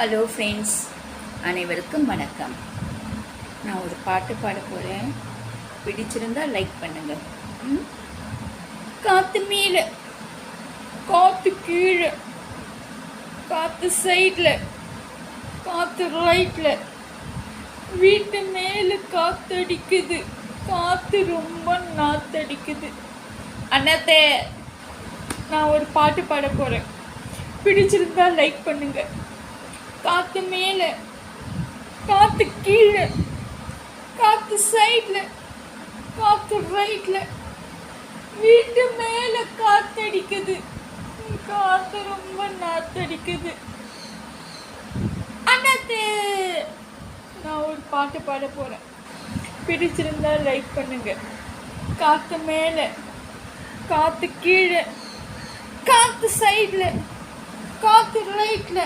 Hello friends, அனைவருக்கும் வணக்கம். நான் ஒரு பாட்டு பாட போகிறேன். பிடிச்சிருந்தா லைக் பண்ணுங்க. காற்று மேலே, காற்று கீழே, காற்று சைடில், காற்று ரைட்டில், வீட்டு மேலே காற்றடிக்குது, காற்று ரொம்ப நாற்றடிக்குது. அண்ணாத்தே, நான் ஒரு பாட்டு பாட போகிறேன். பிடிச்சிருந்தா லைக் பண்ணுங்க. காற்று மேலே, காற்று கீழே, காற்று சைடில், காற்று ரைட்டில், வீட்டு மேலே காற்றடிக்குது, காற்று ரொம்ப நாற்றடிக்குது. அண்ணாத்தே, நான் ஒரு பாட்டு பாட போகிறேன். பிடிச்சிருந்தா லைக் பண்ணுங்க. காற்று மேலே, காற்று கீழே, காற்று சைடில், காற்று ரைட்டில்,